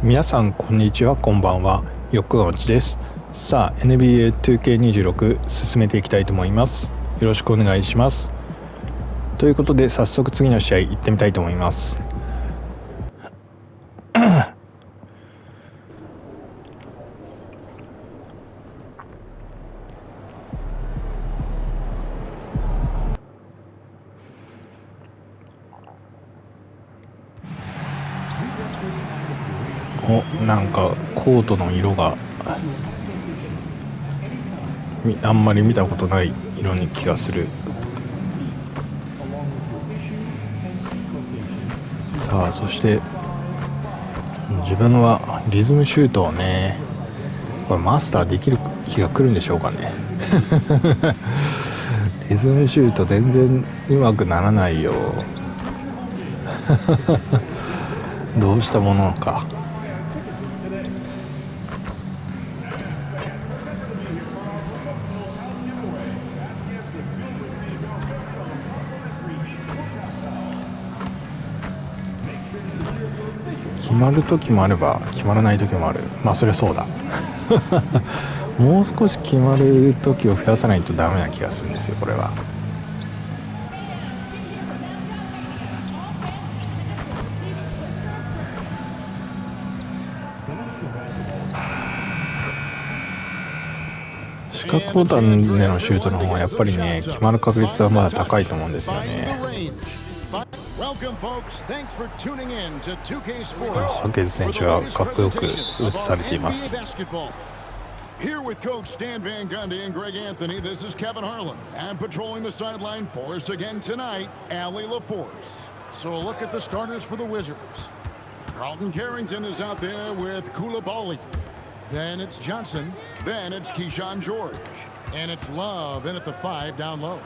皆さんこんにちは、こんばんは。横川内です。さあ NBA2K26 進めていきたいと思います。よろしくお願いします。ということで早速次の試合行ってみたいと思います。なんかコートの色があんまり見たことない色に気がする。さあそして自分はリズムシュートをね、これマスターできる日が来るんでしょうかね。リズムシュート全然うまくならないよ。どうしたものか。決まる時もあれば決まらない時もある。まあそりゃそうだ。もう少し決まる時を増やさないとダメな気がするんですよ、これは。四角ボタンでのシュートの方がやっぱりね、決まる確率はまだ高いと思うんですよね。ハケズ選手はかっこよく映されています。Here with Coach Stan Van Gundy and Greg Anthony, this is Kevin Harlan. And patrolling the sideline for us again tonight, Allie LaForce. So a look at the starters for the Wizards. Carlton Carrington is out there with Koulibaly. Then it's Johnson. Then it's Keyshawn George. And it's Love in at the 5 down low.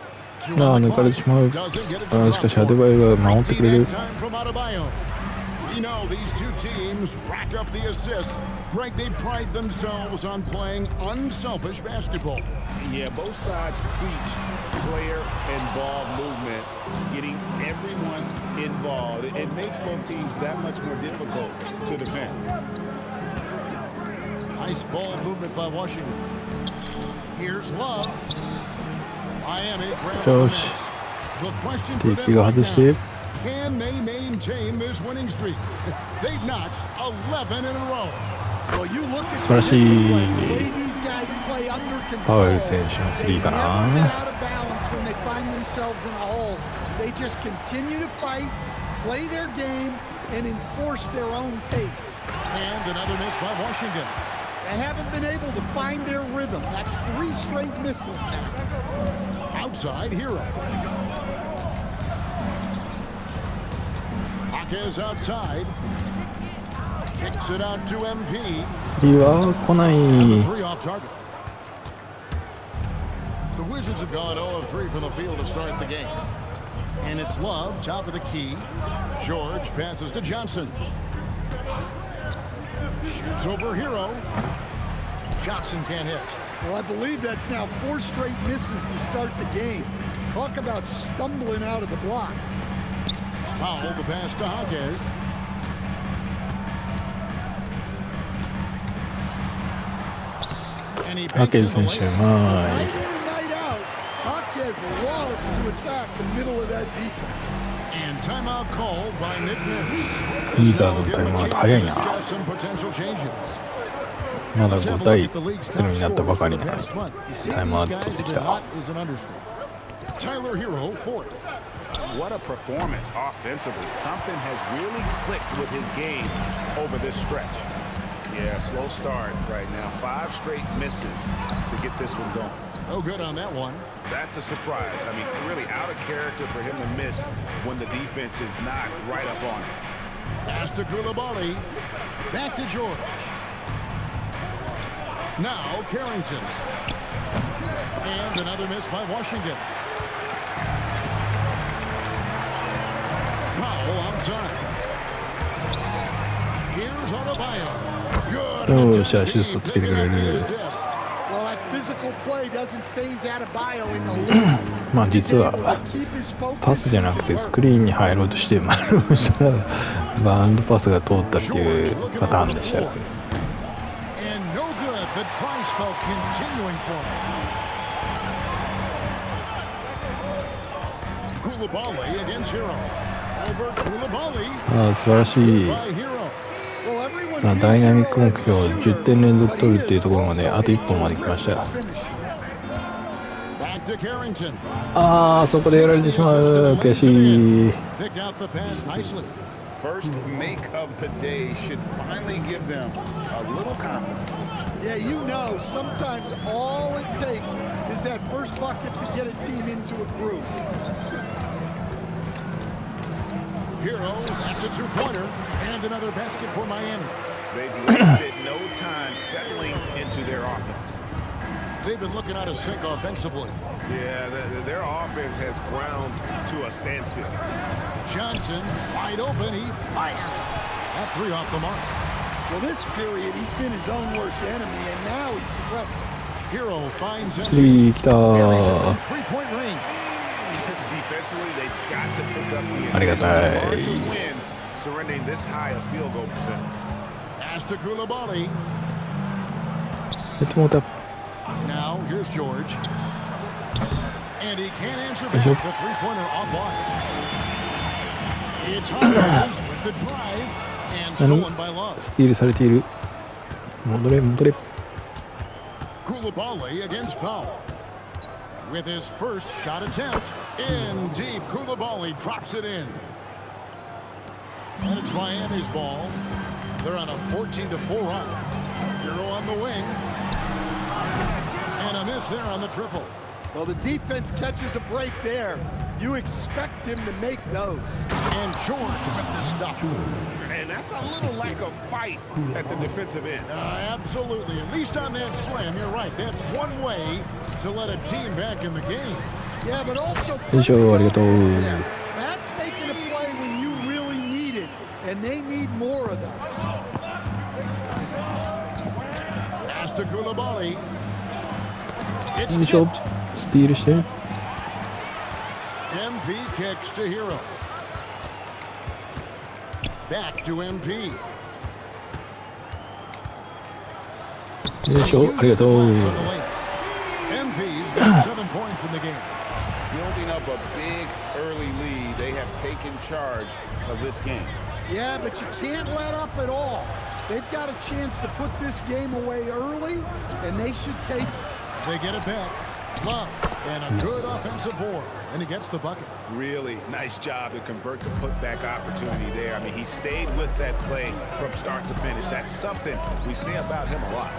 抜かれてしまう。しかしアデバイが守ってくれる。We know these two teams rack up the assists. Greg, they pride themselves on playing unselfish basketball. Yeah, both sides preach player-involved movement, getting everyone involved. It makes both teams that much more difficult to defend. Nice ball movement by Washington. Here's Love. Miami grabs the miss. The question for them right now, can they maintain this winning streak? They've notched 11 in a row. Well, you look at the way these guys play under control. They never get out of balance when they find themselves in a hole. They just continue to fight, play their game, and enforce their own pace. And another miss by Washington. They haven't been able to find their rhythm. That's 3 straight misses now. Outside Hero. Is outside. Kicks it out to MP. 3は来ない。3 off target. The Wizards have gone 0 of 3 from the field to start the game. And it's Love, top of the key. George passes to Johnson. Shoots over Hero. Johnson can't hit. Well, I believe that's now 4 straight misses to start the game. Talk about stumbling out of the block. Powell, the pass to Hawkes. And he banks in the lane. Night in and night out, Hawkes loves to attack the middle of that defense. And timeout called by Nick Nurse. ウィザーズのタイムアウト早いな。まだ5対0になったばかりなのにタイムアウト取ってきた。Tyler Hero, 4th. What a performance offensively. Something has really clicked with his game over this stretch. Yeah, slow start right now. 5 straight misses to get this one going. No good on that one. That's a surprise. I mean, really out of character for him to miss when the defense is not right up on him. Pass to Koulibaly. Back to George. Now Carrington. And another miss by Washington. Powell outside. Here's Adebayo. Good. Oh, シュートつけてくれる。Well, I まあ実はパスじゃなくてスクリーンに入ろうとして丸をしたらバウンドパスが通ったっていうパターンでしたよ。さあ素晴らしい。さあダイナミック目標10点連続取るっていうところまであと1本まで来ましたよ。ああそこでやられてしまう。悔しい。First make of the day should finally give them a little confidence. Yeah, you know, sometimes all it takes is that first bucket to get a team into a groove. Hero, that's a two-pointer, and another basket for Miami. They've wasted no time settling into their offense. They've been looking out of sync offensively. Yeah, their offense has ground to a standstill. Johnson, wide open, he fires. That three off the mark. Well, this period, he's been his own worst enemy, and now he's pressing. Hero finds him. スリー来た。 Three-point range. Defensively, they've got to pick up the ありがたい。 hard to win, surrendering this high a field goal percentage. Pass to Koulibaly. やってもうた。 Now, here's George. And he can't answer back. The three-pointer offline. It's Hines with the drive and stolen by Love. スティールされている。戻れ戻れ。 Koulibaly against Powell. With his first shot attempt. In deep. Koulibaly drops it in. And it's Miami's ball. They're on a 14-4 run. Hero on the wing. And a miss there on the triple. Well, the defense catches a break there. You expect him to make those. And George with the stuff. And that's a little lack of fight at the defensive end. Absolutely. At least on that slam, you're right. That's one way to let a team back in the game. Yeah, but also よいしょ、ありがとう。 that's making a play when you really need it, and they need more of that. Pass to Koulibaly. よ It's いしょ。 tipped. スティールして。 MP kicks to Hero. Back to MP. よいしょ、ありがとう。 MP's got 7 points in the game. Building up a big early lead, they have taken charge of this game. Yeah, but you can't let up at all. They've got a chance to put this game away early, and they should take it. They get it back. Love and a good offensive board, and he gets the bucket. Really nice job to convert the putback opportunity there. I mean, he stayed with that play from start to finish. That's something we say about him a lot.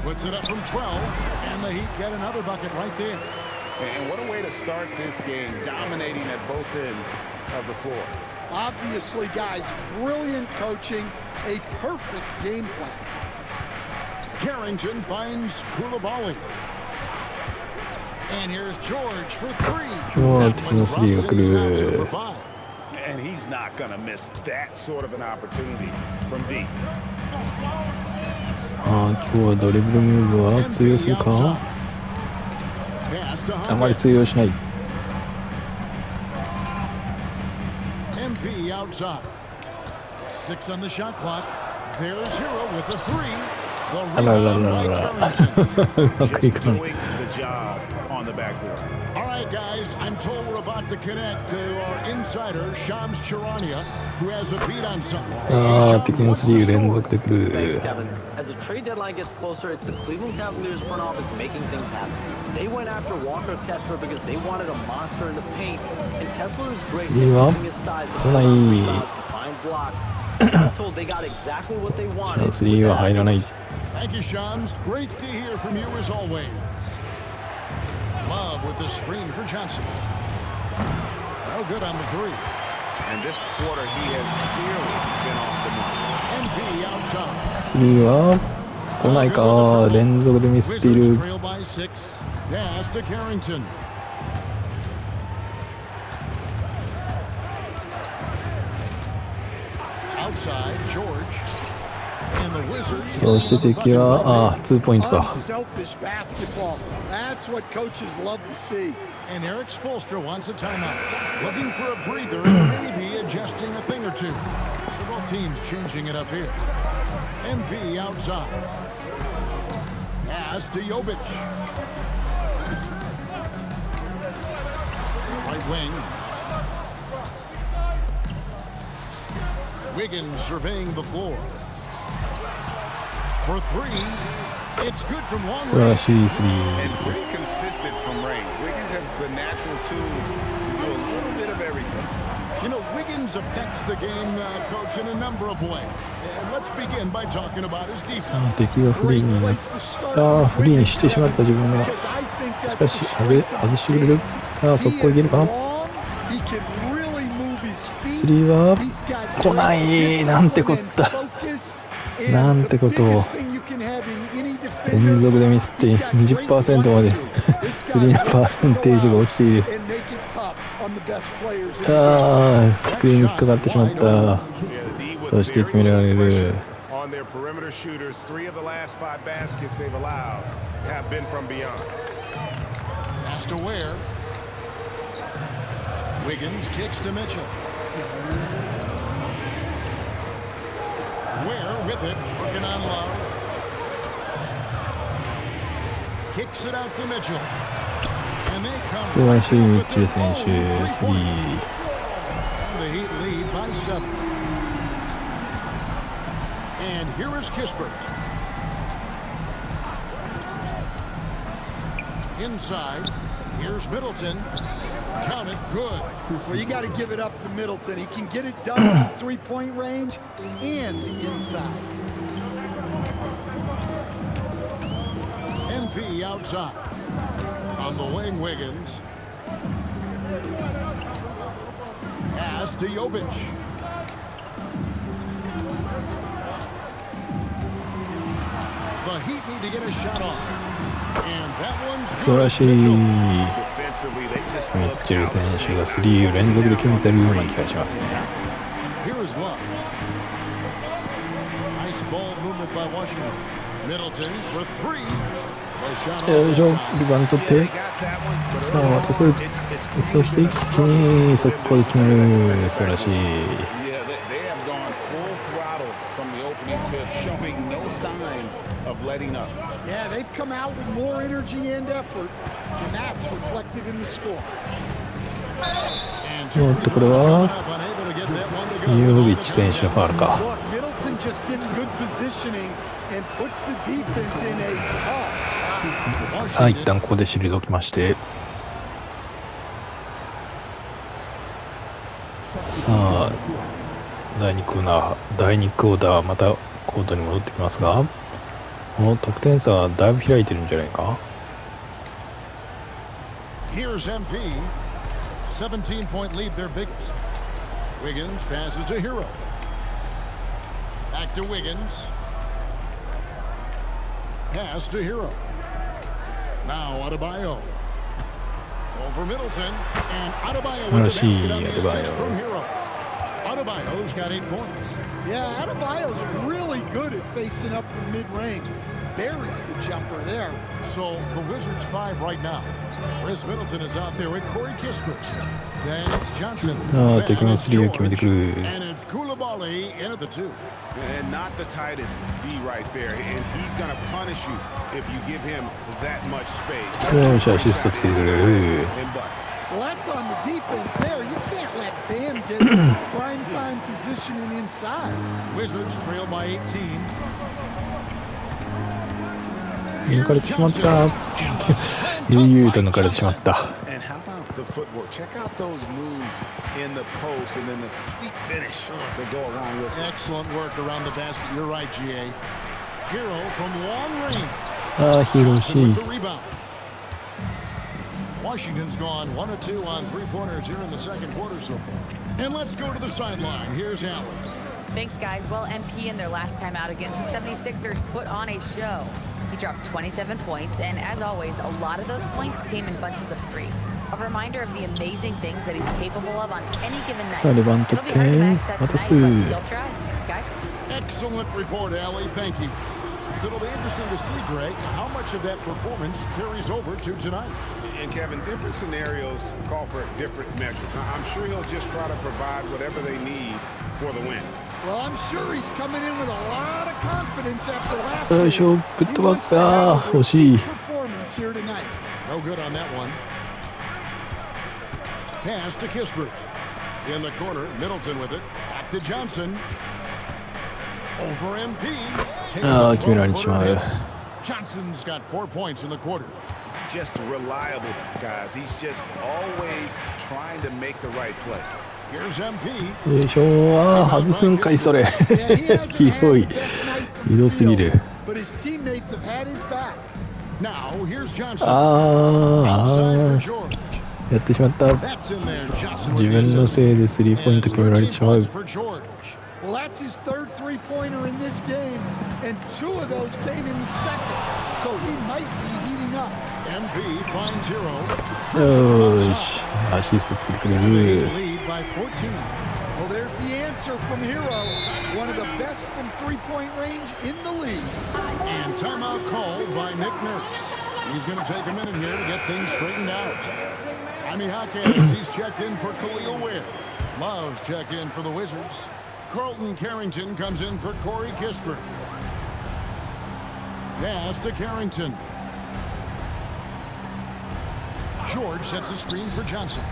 Puts it up from 12, and the Heat get another bucket right there. And what a way to start this game, dominating at both ends of the floor. Obviously, guys, brilliant coaching, a perfect game plan. Carrington finds Koulibaly. And here's George for three. George, That one no three, drops, and he's now 2 来る。 for 5. And he's not going to miss that sort of an opportunity from deep. ああ、今日はドリブルムーブは通用するか。 Pass to あまり Hunt. 通用しない。 MP outside. 6 on the shot clock. There's Hero with the three. The あらら rebound ら by ら。 Carrington. うまくい Just かない。 doing the job on the backboard. All right, guys, I'm told we're about to connect to our insider, Shams Charania, who has a beat on something. ああ、敵のスリー連続で来 Thanks, る。 Kevin. As the trade deadline gets closer, it's the Cleveland Cavaliers front office making things happen. They went after Walker Kessler because they wanted a monster in the paint, and Kessler is great at スリーは using his size to 来ない。 rebounds and find blocks. I'm told they got exactly what they wanted. スリーは入らない。 Thank you, Shams. Great to hear from you as always. Love with the screen for Johnson. No good on the three. And this quarter, he has clearly been off the mark. MP outside. スリーは来ないか。連続でミスってい Wizards る。 trail by 6. Pass to Carrington. Outside, George. そして敵は2ポイントか。 Unselfish basketball. That's what coaches love to see. And Eric Spoelstra wants a timeout. Looking for a breather and maybe adjusting a thing or two. So both teams changing it up here. MP outside. Pass to Jovic. Right wing. Wiggins surveying the floor. For three. It's good from long 素晴らしいスリ And ー。 pretty consistent from range. Wiggins has the natural tools to do a little bit of everything. You know, Wiggins affects the game, Coach, in a number of ways. And let's begin by talking about his defense. 敵がフリーになったフリーにしてしまった自分がしかし外してくれる。さあ速攻いけるかな。スリーは来ない。なんてこった。なんてことを。連続でミスって 20% までスリーのパーセンテージが落ちている。スクリーンに引っかかってしまった。そして決められる。On their perimeter shooters, 3 of the last 5 baskets they've allowed have been from beyond. Pass to Ware. Wiggins kicks to Mitchell. Ware with it, working on Love. Kicks it out to Mitchell. And they come. 素晴らしいミッチェル選手、スリー。 The Heat lead by 7. And here is Kispert. Inside. Here's Middleton. Count it. Good. Well, you got to give it up to Middleton. He can get it done from three-point range and inside. MP outside. On the wing, Wiggins. Pass to Jovic. The Heat need to get a shot off. And that one's 素晴らしい。ミッチェル選手がスリーを連続で決めてるような気がしますね。 Here is Love. Nice ball movement by Washington. Middleton for 3. よいしょ、リバウンド取って、さあ渡す。そして一気に速攻で決める。素晴らしい。 Yeah, they've come out with more energy and effort, and that's reflected in the score. おっとこれはユービッチ選手のファウルか。 Look, Middleton just gets good positioning and puts the defense in a tough. さあ一旦ここで退きまして、さあ第2クォーターまたコートに戻ってきますが、この得点差はだいぶ開いてるんじゃないか。 Here's MP. 17-point lead, their biggest. Wiggins passes to Hero. Back to Wiggins. Pass to Hero. Now Adebayo. Over Middleton. And Adebayo with the basket on the assist from Hero. Adebayo's got 8 points. Yeah, Adebayo's really good at facing up from mid-range. Buries the jumper there. So the Wizards 5 right now. Chris Middleton is out there with Corey Kispert. Then it's Johnson. Then it's George. And it's Koulibaly in at the 2. And not the tightest D right there. And he's going to punish you if you give him that much space. Well, that's on the defense there. You can't let Bam get prime time positioning inside. Wizards trail by 18. 抜かれてしまった。悠々と抜かれてしまった。 And how about the footwork? Check out those moves in the post and then the sweet finish to go along with it. Excellent work around the basket. You're right, GA. Hero from long range. ああ、ヒーローしい。 Washington's gone 1 of 2 on 3-pointers here in the second quarter so far. And let's go to the sideline. Here's Allen. Thanks, guys. Well, MP in their last time out against the 76ers put on a show. He dropped 27 points, and as always, a lot of those points came in bunches of 3. A reminder of the amazing things that he's capable of on any given night. It'll be hard to match that tonight, but they'll try. Guys? Excellent report, Allie. Thank you. It'll be interesting to see, Greg, how much of that performance carries over to tonight. And Kevin, different scenarios call for different measures. I'm sure he'll just try to provide whatever they need for the win. Well, I'm sure he's coming in with a lot of confidence after last よいしょ、プットバックだ。惜しい。 performance here tonight. No good on that one. Pass to Kispert. In the corner, Middleton with it. Back to Johnson. Over MP. Takes the throw-footer hits. Johnson's got 4 points in the quarter. Just reliable, guys. He's just always trying to make the right play. Here's MP. よいしょ。ああ、外すんかいそれ。ひどい。ひどすぎる。 But his teammates have had his back. Now, here's Johnson. あ Outside あ for George. やってしまった。 That's in there. Johnson with 自 the 分の assist. せいでスリーポイント決められてしまう。 And 13 points for George. Well, that's his third three-pointer in this game, and 2 of those came in the second. So he might be heating up. MP finds Hero. よーし、アシストつけてくれ And they る。 lead by 14. Well, there's the answer from Hero, one of the best from three-point range in the league. And timeout called by Nick Nurse. He's going to take a minute here to get things straightened out. Jaime Jaquez, he's checked in for Khalil Ware. Love's checked in for the Wizards. Carlton Carrington comes in for Corey Kispert. Pass to Carrington. George sets a screen for Johnson.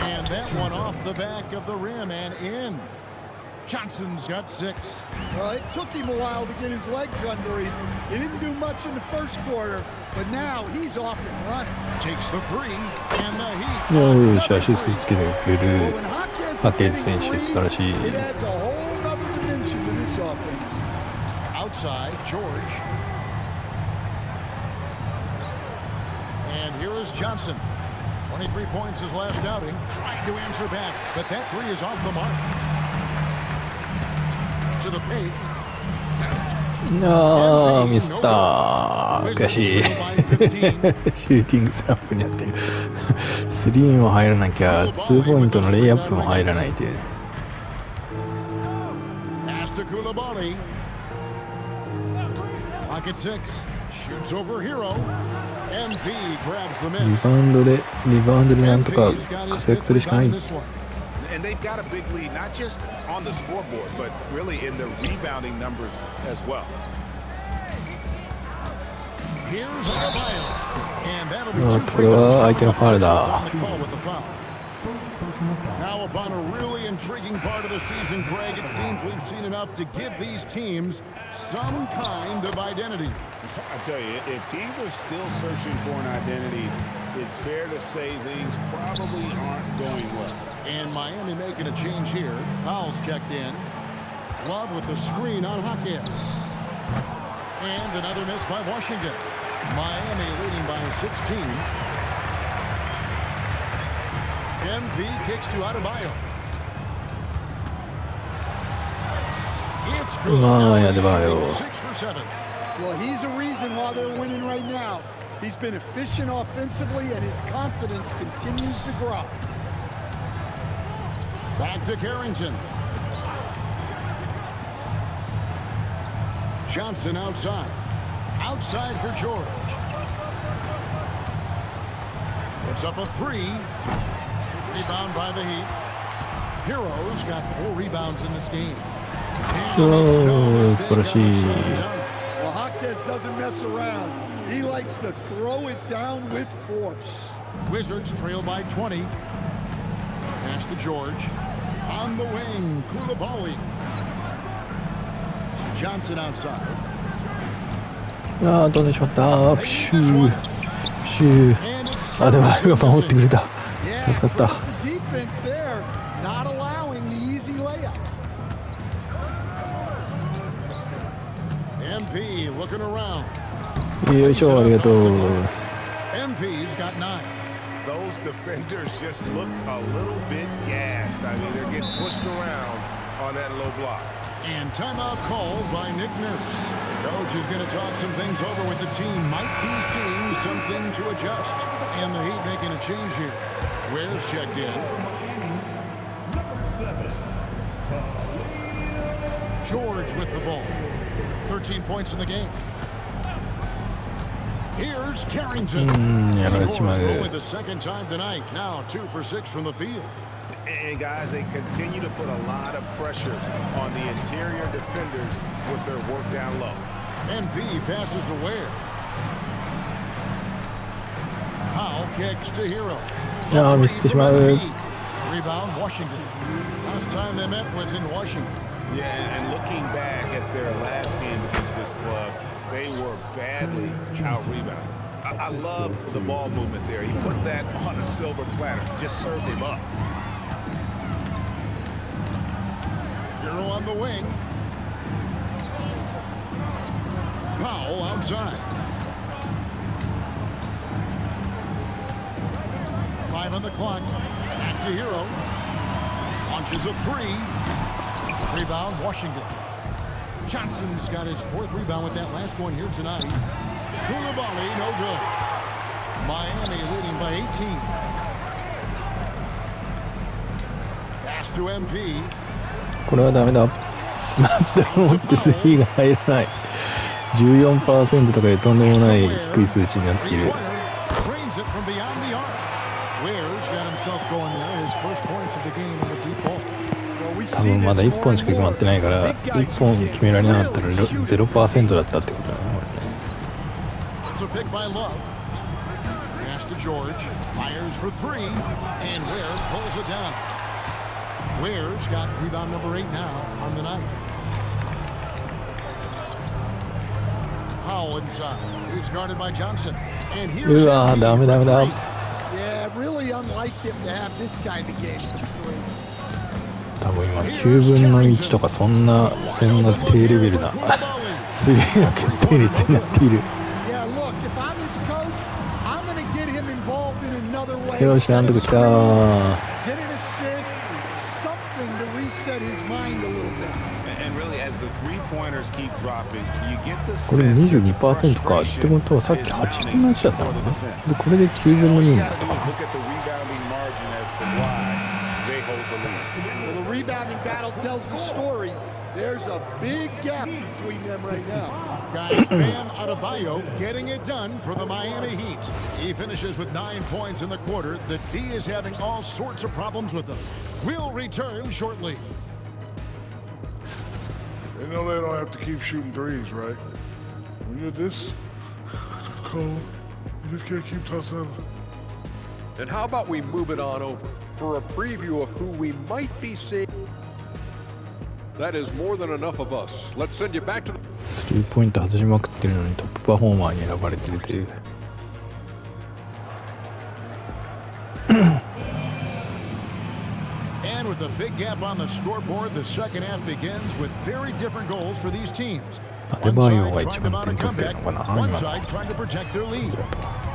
And that one off the back of the rim and in. Johnson's got 6. Well, it took him a while to get his legs under him. He didn't do much in the first quarter, but now he's off and running. Takes the 3 and the heat. よーし、アシストつけてくれ Well, る。 when Jaquez ハ is ケ hitting ツ選手、 threes, 素晴らしい。 it adds a whole other dimension to this offense. Outside, George. And here is Johnson. 23 points his last outing. Trying to answer back, but that 3 is off the mark. To the paint. ああ、ミスったー。悔しい。シューティングスランプになってる。スリーも入らなきゃ、2ポイントのレイアップも入らないで。Pass to Koulibaly. Pocket 6. Shoots over Hero. MP grabs the リ miss. バウンドでなんとか MP's got 活 his 躍する fifth しかない。 rebound this one. And they've got a big lead, not just on the scoreboard, but really in the rebounding numbers as well. Here's Adebayo. And that'll be あ 2 ーこれは相手のファウルだ。 on the call with the foul. Now upon a really intriguing part of the season, Greg, it seems we've seen enough to give these teams some kind of identity. I tell you, if teams are still searching for an identity, it's fair to say things probably aren't going well. And Miami making a change here. Powell's checked in. Love with the screen on Jaquez. And another miss by Washington. Miami leading by 16. MP kicks to Adebayo. It's good. My Adebayo. 6 for 7. Well, he's a reason why they're winning right now. He's been efficient offensively, and his confidence continues to grow. Back to Carrington. Johnson outside. Outside for George. Puts up a 3. Rebound by the Heat. Hero's got 4 rebounds in this game. Oh, 素晴らしい。 Well, Jaquez doesn't mess around. He likes to throw it down with force. Wizards trail by 20. Pass to George. On the wing, Koulibaly. Johnson outside. ああ、飛んでしまった。プシュー。プシュー。あ、でもあれが守ってくれた。助かった。 The defense there, not allowing the easy layup. MP looking around. よいしょ、ありがとう。 MP's got 9. Those defenders just look a little bit gassed. I mean, they're getting pushed around on that low block. And timeout called by Nick Nurse. Coach is going to talk some things over with the team. Might be seeing something to adjust. And the Heat making a change here. Ware's checked in. George with the ball. 13 points in the game. Here's Carrington. Scores only the second time tonight. Now 2 for 6 from the field. And guys, they continue to put a lot of pressure on the interior defenders with their work down low. MP passes to Ware. Powell kicks to Hero. Rebound Washington. Last time they met was in Washington. Yeah, and looking back at their last game against this club, they were badly out-rebounded. I love the ball movement there. He put that on a silver platter, just served him up. Hero on the wing. Powell outside. 5 on the clock. Back to Hero. Launches a 3. Rebound, Washington. Johnson's got his 4th rebound with that last one here tonight. Koulibaly, no good. Miami leading by 18. Pass to MP. これはダメだ。待って思ってスリーが入らない。14% とかでとんでもない低い数値になっている。多分まだ1本しか決まってないから1本決められなかったら 0% だったってことだな、これね。うわー、ダメダメだ。多分今9分の1とかそんな低レベルなスリーの決定率になっている。よし、なんとか来たー。これ 22% かってことはさっき8分の1だったのかな。でこれで9分の2になったかな。Rebounding battle tells the story. There's a big gap between them right now. Guys, Bam Adebayo getting it done for the Miami Heat. He finishes with 9 points in the quarter. The D is having all sorts of problems with them. We'll return shortly. They know they don't have to keep shooting threes, right? When you're this cold, you just can't keep tossing them. And how about we move it on over for a preview of who we might be seeing? That is more than enough of us. Let's send you back to the... スリーポイント外しまくってるのにトップパフォーマーに選ばれてるという。And with a big gap on the scoreboard, the second half begins with very different goals for these teams. One side trying to mount a comeback, one side trying to protect their lead.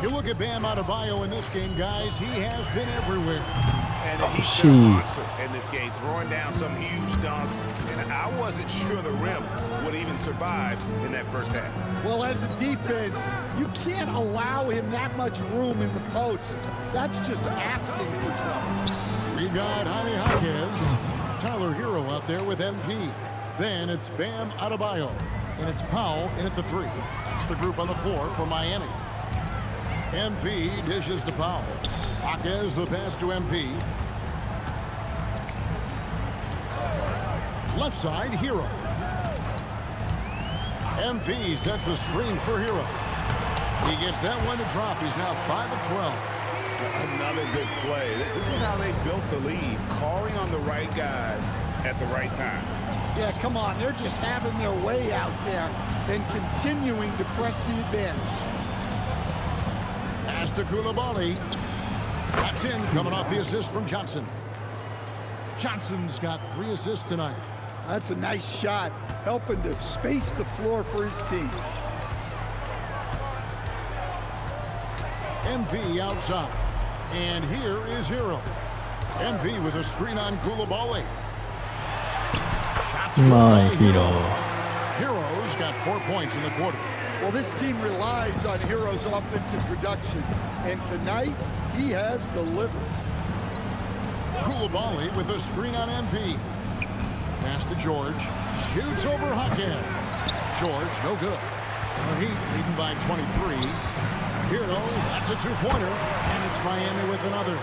You look at Bam Adebayo in this game, guys, he has been everywhere. And he's been a monster in this game, throwing down some huge dunks. And I wasn't sure the rim would even survive in that first half. Well, as a defense, you can't allow him that much room in the post. That's just asking for trouble. We got Jaime Jaquez, Tyler Hero out there with MP. Then it's Bam Adebayo, and it's Powell in at the 3. That's the group on the floor for Miami. MP dishes to Powell. Jaquez the pass to MP. Left side, Hero. MP sets the screen for Hero. He gets that one to drop. He's now 5 of 12. Another good play. This is how they built the lead, calling on the right guys at the right time. Yeah, come on. They're just having their way out there and continuing to press the advantage. Pass to Koulibaly. That's in, coming off the assist from Johnson. Johnson's got 3 assists tonight. That's a nice shot, helping to space the floor for his team. MP outside. And here is Hero. MP with a screen on Koulibaly. My Hero. Hero's got 4 points in the quarter. Well, this team relies on Hero's offensive production, and tonight he has delivered. Koulibaly with a screen on MP. Pass to George. Shoots over Hackett. George, no good. The Heat leading by 23. Hero, that's a two-pointer. And it's Miami with another.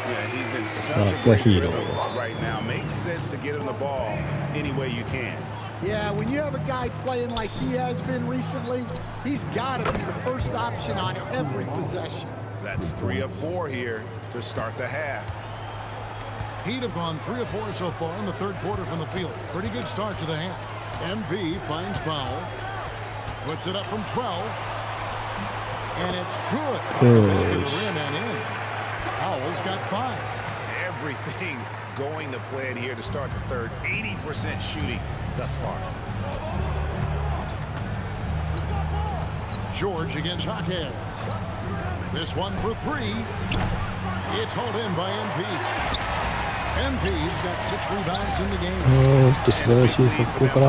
Yeah, he's in such a great rhythm right now. Makes sense to get him the ball any way you can. Yeah, when you have a guy playing like he has been recently, he's got to be the first option on every possession. That's 3 of 4 here to start the half. Heat have gone 3 of 4 so far in the third quarter from the field. Pretty good start to the half. MP finds Powell. Puts it up from 12. And it's good. To the rim and in. Powell's got 5. Everything going to plan here to start the third. 80% shooting thus far. George against Hackett. This one for 3. It's hauled in by MP. MP's got 6 rebounds in the game. 素晴らしい速攻から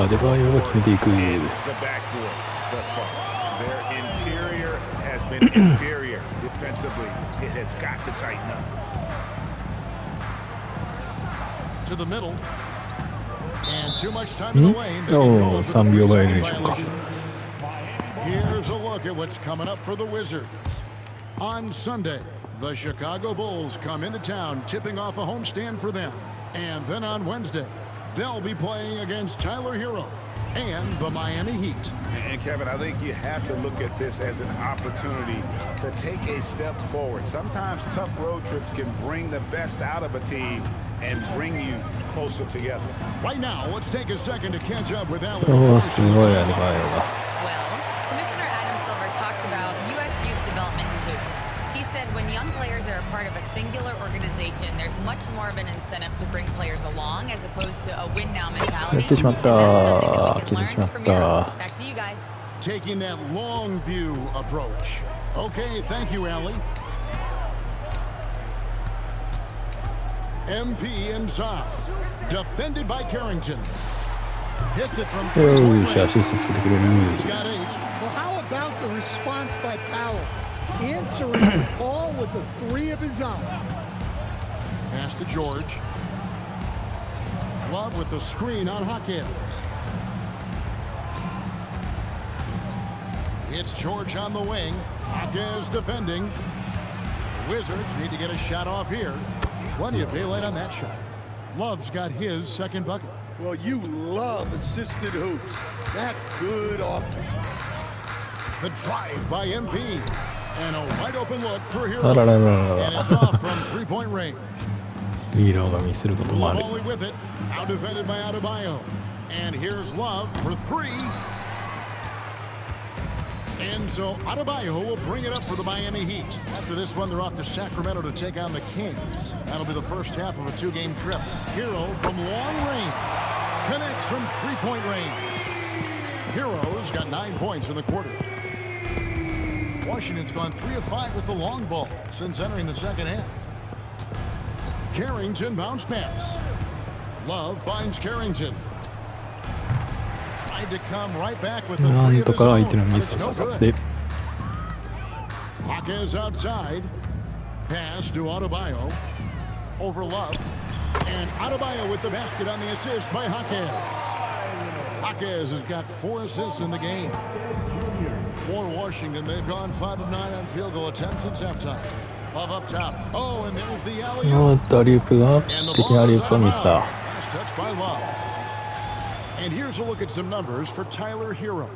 アデバイオが決めていく。 The backboard thus far. Their interior has been inferior defensively. It has got to tighten up. To the middle. And too much time in the lane. 3秒前でしょうか。 Here's a look at what's coming up for the Wizards. On Sunday, the Chicago Bulls come into town, tipping off a homestand for them. And then on Wednesday, they'll be playing against Tyler Hero and the Miami Heat. And Kevin, I think you have to look at this as an opportunity to take a step forward. Sometimes tough road trips can bring the best out of a team and bring you closer together. Right now, let's take a second to catch up with Alan. すごいアデバイオが。 Well, Commissioner Adam Silver talked about U.S. youth development in hoops. He said when young players are a part of a singular organization, there's much more of an incentive to bring players along as opposed to a win-now mentality. やってしまった。 And that's something that we 消え can てしま learn っ from た。 Europe. Back to you guys. Taking that long view approach. Okay, thank you, Allie. MP inside. Defended by Carrington. Hits it from よし、アシストつけてくれる。 He's got 8. Well, how about the response by Powell? Answering the call with the 3 of his own. Pass to George. Love with the screen on Hackett. It's George on the wing. Hackett defending. The Wizards need to get a shot off here. Plenty of daylight on that shot. Love's got his second bucket. Well, you love assisted hoops. That's good offense. The drive by MP. And a wide open look for Hero. あらららら And it's off from three-point range. ヒーローがミスることもある。 Volley with it. Out defended by Adebayo. And here's Love for 3. And so Adebayo will bring it up for the Miami Heat. After this one, they're off to Sacramento to take on the Kings. That'll be the first half of a 2-game trip. Hero from long range. Connects from three-point range. Hero's got 9 points in the quarter. Washington's gone 3 of 5 with the long ball since entering the second half. Carrington bounce pass. Love finds Carrington. Tried to come right back with the な three ん of と his か own. 相手のミ But ス it's を no 誘っ good. て。 Hackett pass to Adebayo. Over Love. And Adebayo with the basket on the assist by Hackett. Hackett has got 4 assists in the game. For Washington, they've gone 5 of 9 on field goal attempts since halftime. Love up top. Oh, and there's the alley-oop. アリウープが And the 敵な ball アリウ is ー out プを of ミスだ。 bounds. Last touch by Love. And here's a look at some numbers for Tyler Hero.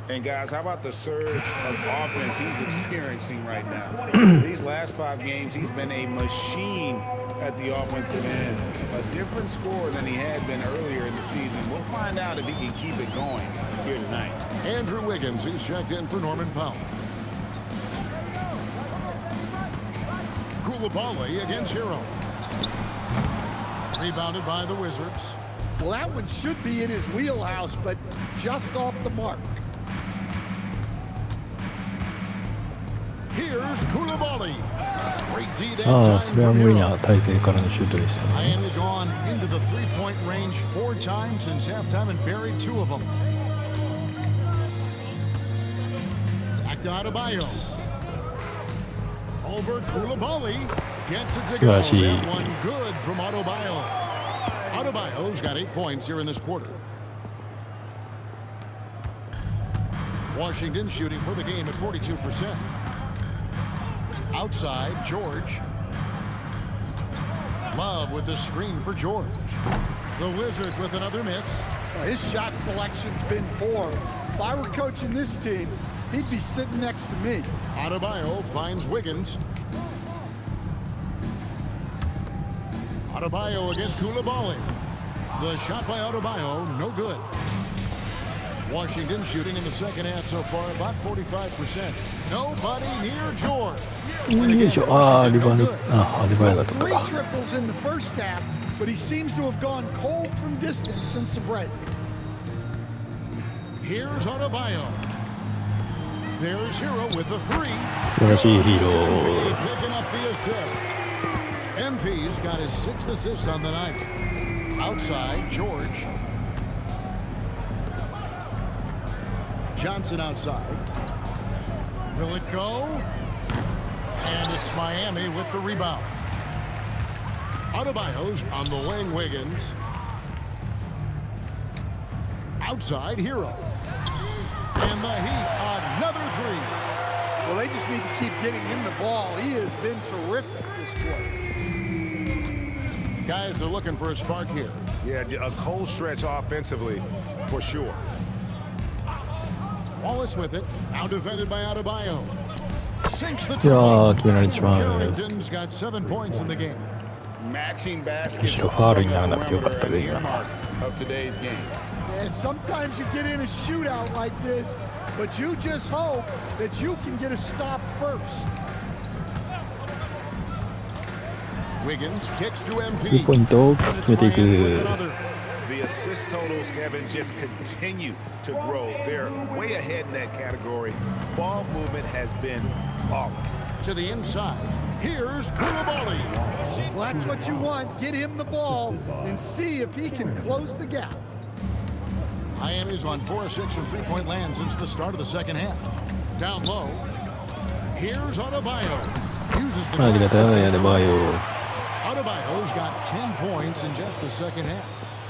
And guys, how about the surge of offense he's experiencing right now? These last 5 games, he's been a machine at the offensive end. A different score than he had been earlier in the season. We'll find out if he can keep it going here tonight. Andrew Wiggins, he's checked in for Norman Powell. Koulibaly against Hero. Rebounded by the Wizards. Well, that one should be in his wheelhouse, but just off the mark. Here's Koulibaly. Great D ああ、 that そ time れは for 無理 Hero. な体勢からのシュートでしたね。 Miami's gone into the three-point range 4 times since halftime and buried 2 of them. Back to Adebayo. Over Koulibaly. Gets it to go.素晴らしい。 That one good from Adebayo. Adebayo's got 8 points here in this quarter. Washington shooting for the game at 42%. Outside, George. Love with the screen for George. The Wizards with another miss. His shot selection's been poor. If I were coaching this team, he'd be sitting next to me. Adebayo finds Wiggins. Adebayo against Koulibaly. The shot by Adebayo, no good. Washington shooting in the second half so far about 45%. Nobody near George. よいしょ。ああ、リバウンド。あ、アデバイオだったか。 Three triples in the first half, but he seems to have gone cold from distance since the break. Here's Adebayo. There's Hero with the three. 素晴らしいヒーロー。 Picking up the assist. MP's got his 6th assist on the night. Outside, George. Johnson outside. Will it go? And it's Miami with the rebound. Adebayo's on the wing, Wiggins. Outside, Hero. And the Heat, another three. Well, they just need to keep getting him the ball. He has been terrific this quarter. Guys are looking for a spark here. Yeah, a cold stretch offensively, for sure. Wallace with it. Now defended by Adebayo. Sinks the いやー、決められてしまう。 Carrington's got 7 points in the game. Matching む baskets しろファールにならなくてよかったね、今の。 of today's game. And sometimes you get in a shootout like this, but you just hope that you can get a stop first. Wiggins kicks to スリー MP. ポイントを決めてい Miami with く。 another. The assist totals, Kevin, just continue to grow. They're way ahead in that category. Ball movement has been flawless. To the inside. Here's Koulibaly. Well, that's what you want. Get him the ball and see if he can close the gap. Miami's on 4-6 from three-point land since the start of the second half. Down low. Here's Adebayo. Uses the ありがたい、アデバイオ。 Adebayo's got 10 points in just the second half.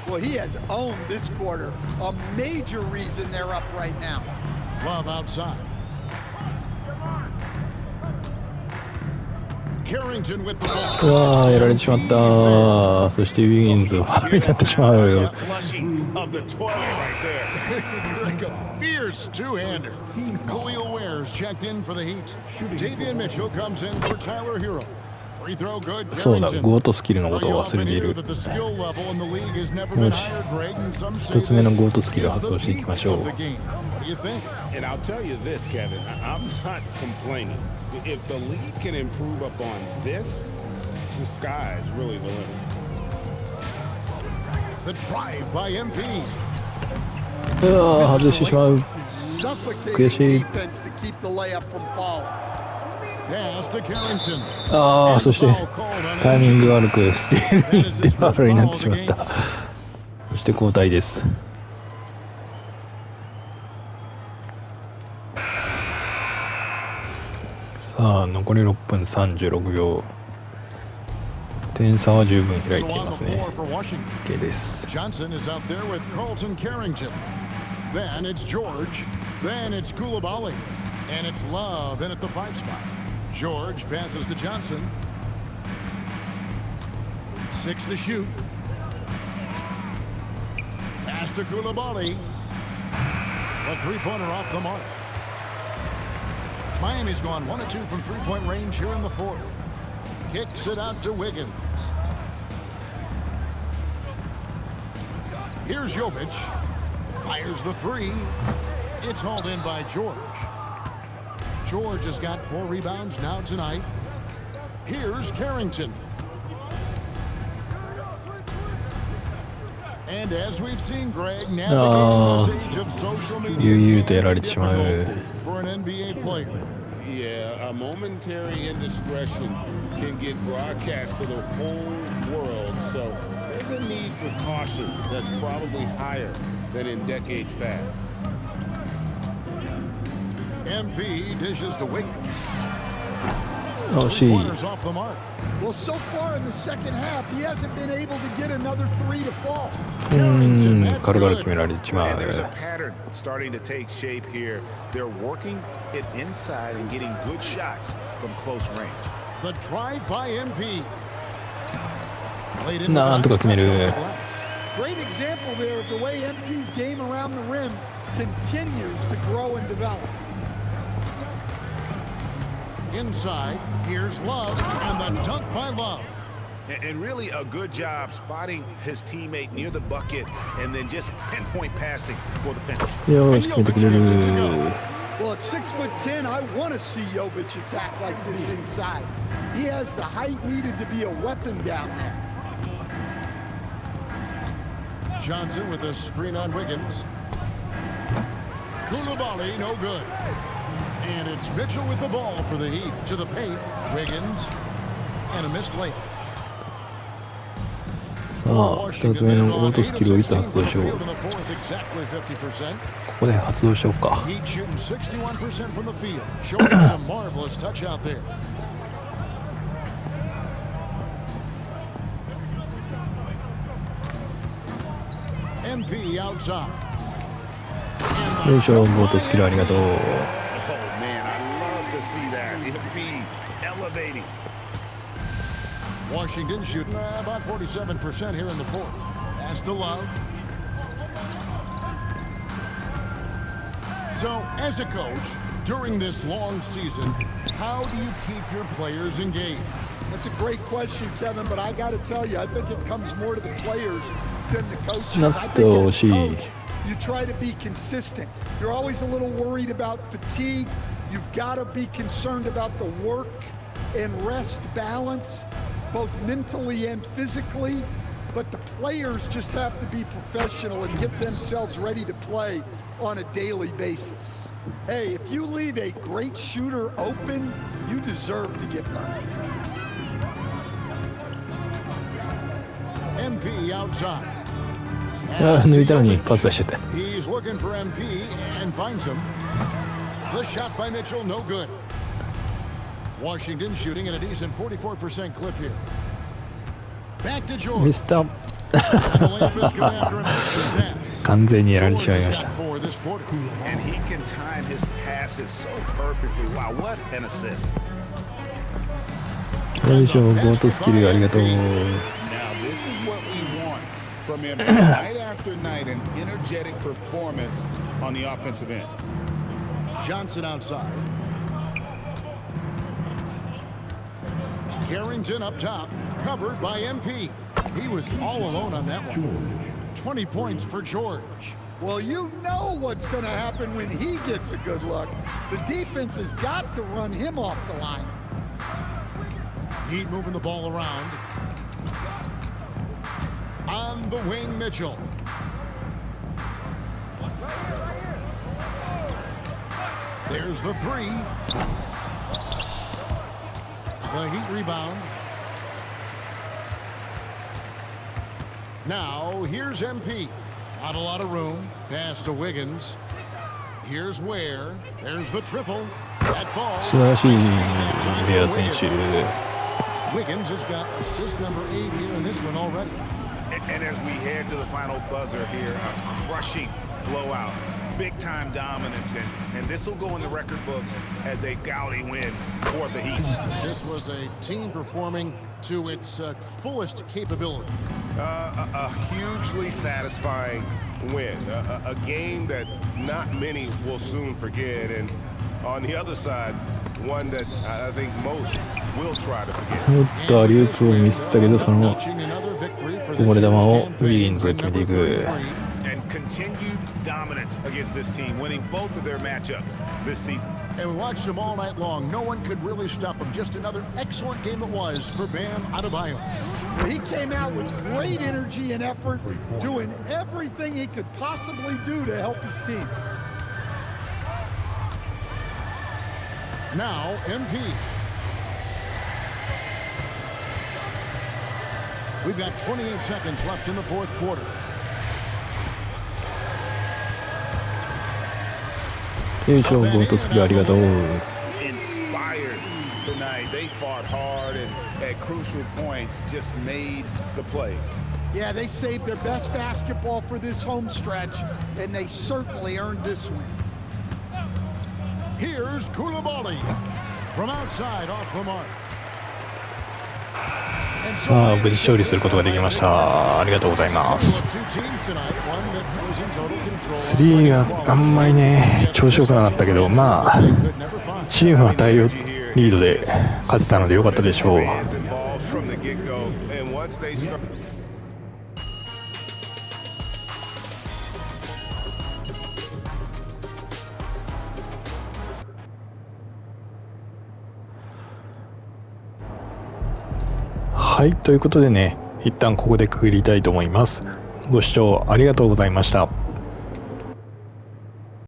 Well, he has owned this quarter. A major reason they're up right now. Love outside. Carrington with the う ball. わー、やられてしまった。そしてウィギンズはファウルになってしまう。 Flushing of the toilet right there. Like a fierce two-hander. Khalil Ware's checked in for the Heat. Davian Mitchell comes in for Tyler Hero. Free throw good. そうだ、 Carrington. ゴートスキルのこと Well, を you 忘れ often てい hear る。 that the skill level in the league has never been よし、 higher grade, and some say 一つ目の this ゴートスキルを is 発 the 動していきましょ peak う。 of the game. What do you think? And I'll tell you this, Kevin, I'm not complaining. If the league can improve upon this, the sky is really the limit. The drive by MP. うわー、外してしまう。 Suffocating 悔しい。 defense to keep the layup from falling. Pass to Carrington. ああ、そしてタイミング悪くスティールに行ってファウルになってしまった。そして交代です。さあ、残り6分36秒。点差は十分開い So てい on ま the すね。 floor for Washington. OK です。 Johnson is out there with Carlton Carrington. Then it's George. Then it's Koulibaly. And it's Love in at the 5 spot. George passes to Johnson. 6 to shoot. Pass to Koulibaly. A three-pointer off the mark. Miami's gone 1 of 2 from three-point range here in the fourth. Kicks it out to Wiggins. Here's Jovic. Fires the three. It's hauled in by George. George has got 4 rebounds now tonight. Here's Carrington. And as we've seen, Greg, navigating this age of social media, 悠々とやられてしまう。 for an NBA player. Yeah, a momentary indiscretion can get broadcast to the whole world, so there's a need for caution that's probably higher than in decades past. MP dishes to Wiggins. 惜しい。 Off the mark. Well, so far in the second half, he hasn't been able to get another three to fall. 軽々決められちまう。 There's a pattern starting to take shape here. They're working it inside and getting good shots from close range. The drive by MP. なんとか決める。 Great example there of the way MP's game around the rim continues to grow and develop. Inside, here's Love, and the dunk by Love. And really a good job spotting his teammate near the bucket and then just pinpoint passing for the finish. よし、決めてくれる。 Well, at 6'10", I want to see Jovic attack like this inside. He has the height needed to be a weapon down there. Johnson with a screen on Wiggins. Koulibaly, no good. And it's Mitchell with the ball for the Heat. To the paint, Wiggins. And a missed layup. さあ、2つ目のオートスキルをいつ発動しよう。 Field in the fourth, exactly 50%. ここで発動しようか。 Heat shooting 61% from the field. Showing some marvelous touch out there. MP outside. よいしょ、オートスキルありがとう。 Oh man, I love to see that. MP elevating. Washington shooting about 47% here in the fourth. Pass to Love. So, as a coach, during this long season, how do you keep your players engaged? That's a great question, Kevin, but I got to tell you, I think it comes more to the players than the coaches. な I って think 惜 as し a い。 coach, you try to be consistent. You're always a little worried about fatigue. You've got to be concerned about the work and rest balance, both mentally and physically. But the players just have to be professional and get themselves ready to play on a daily basis. Hey, if you leave a great shooter open, you deserve to get burned. MP outside. 抜いたのにパス出しちゃった。 He's looking for MP and finds him. The shot by Mitchell, no good. Washington shooting at a decent 44% clip here. Back to ミ George. スター The layup is good after an extra pass. 完全にやられてしまい George ま has した。 got 4 this quarter. And he can time his passes so perfectly. Wow, what an assist. よいしょ、オートスキルありがとう。 Now this is what we want from him night after night, an energetic performance on the offensive end. Johnson outside. Carrington up top, covered by MP. He was all alone on that one. 20 points for George. Well, you know what's going to happen when he gets a good look. The defense has got to run him off the line. Heat moving the ball around. On the wing, Mitchell. There's the three. The Heat rebound. Now, here's MP. Not a lot of room. Pass to Wiggins. Here's Ware. There's the triple. That ball. 素晴らしいレア選手。 Wiggins has got assist number 8 here in this one already. And as we head to the final buzzer here, a crushing blowout. Big-time dominance, and this will go in the record books as a gaudy win for the Heat. This was a team performing to its fullest capability. A hugely satisfying win. A game that not many will soon forget. And on the other side, one that I think most will try to forget. おっと、アリウープをミスったけど、そのこぼれ球をウィギンズが決めていく。 And continued dominance against this team, winning both of their matchups this season. And we watched him all night long. No one could really stop him. Just another excellent game it was for Bam Adebayo. He came out with great energy and effort, doing everything he could possibly do to help his team. Now, MP. We've got 28 seconds left in the fourth quarter. よいしょ、ゴートスキルありがとう。 Inspired tonight they fought hard and at crucial points just made the plays. Yeah, they saved their best basketball for this home stretch, and they certainly earned this win. Here's Koulibaly from outside off the mark. さあ無事勝利することができました。ありがとうございます。3があんまりね調子よくなかったけど、まあチームは大量リードで勝てたので良かったでしょう。はい、ということでね、一旦ここで区切りたいと思います。ご視聴ありがとうございました。